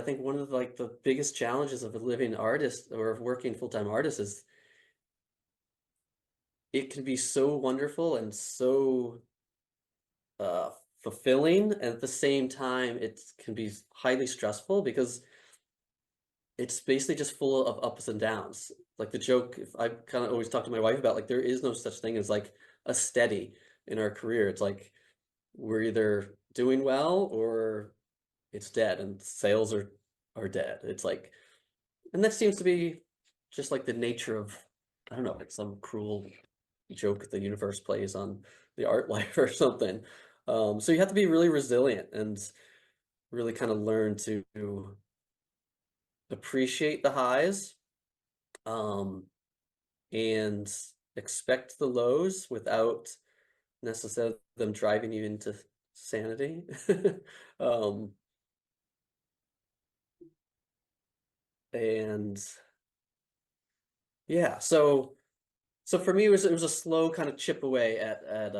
think one of like the biggest challenges of a living artist or a working full-time artist is it can be so wonderful and so uh fulfilling, and at the same time it can be highly stressful because it's basically just full of ups and downs. Like the joke, if I kind of always talk to my wife about, like, there is no such thing as like a steady in our career. It's like we're either doing well or it's dead, and sales are dead. It's like, and that seems to be just like the nature of, I don't know, like some cruel joke the universe plays on the art life or something. So you have to be really resilient and really kind of learn to appreciate the highs, um, and expect the lows without necessarily them driving you into sanity. Um, and yeah, so for me it was a slow kind of chip away at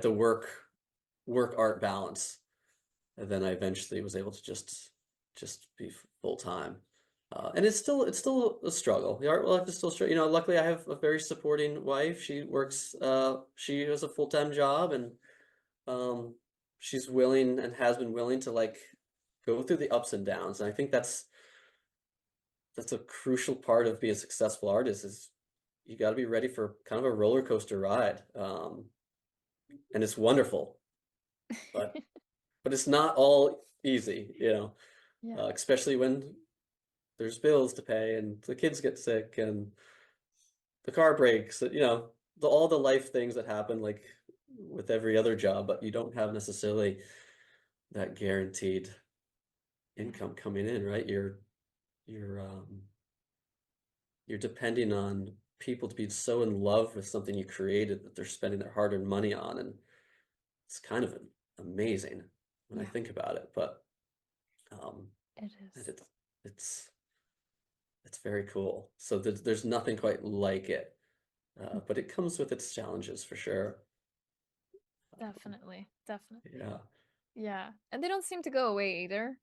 the work art balance. And then I eventually was able to just be full time. And it's still a struggle. The art life is still struggle. You know, luckily I have a very supporting wife. She works she has a full-time job, and um she's willing and has been willing to like go through the ups and downs. And I think that's a crucial part of being a successful artist is you got to be ready for kind of a roller coaster ride. And it's wonderful, but it's not all easy, you know, Yeah. especially when there's bills to pay and the kids get sick and the car breaks, you know, all the life things that happen like with every other job, but you don't have necessarily that guaranteed Yeah. income coming in, right? You're you're depending on people to be so in love with something you created that they're spending their hard-earned money on, and it's kind of amazing when I Yeah, think about it. But um, it and is. it's it's very cool. So there's nothing quite like it, but it comes with its challenges for sure. Definitely. Definitely. Yeah. Yeah. And they don't seem to go away either.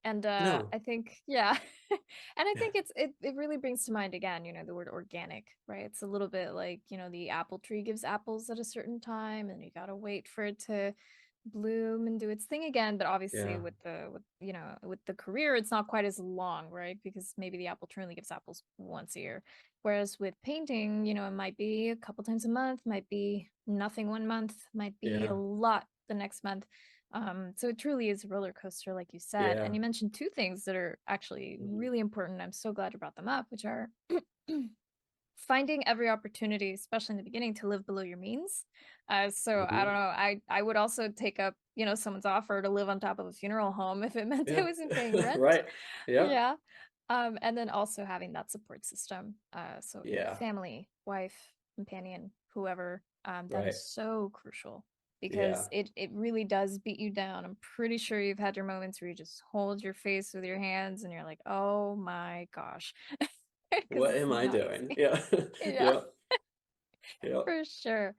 And No. I think, yeah. And I think it really brings to mind again, the word organic, right? It's a little bit like, the apple tree gives apples at a certain time and you gotta wait for it to bloom and do its thing again. But obviously Yeah. with the career, it's not quite as long, right? Because maybe the apple tree only gives apples once a year. Whereas with painting, it might be a couple times a month, might be nothing one month, might be a Yeah. lot the next month. So it truly is a roller coaster, like you said. Yeah. And you mentioned two things that are actually Mhm. really important. I'm so glad you brought them up, which are finding every opportunity, especially in the beginning, to live below your means. So I don't Mhm. know. I would also take up, someone's offer to live on top of a funeral home if it meant I Yeah. wasn't paying rent. Right. Yeah. Yeah. And then also having that support system. So, Yeah. family, wife, companion, whoever, that is Right. so crucial because Yeah. it really does beat you down. I'm pretty sure you've had your moments where you just hold your face with your hands and you're like, oh my gosh, because What this am is I not doing? easy. Yeah. Yeah, Yeah. Yeah. for sure.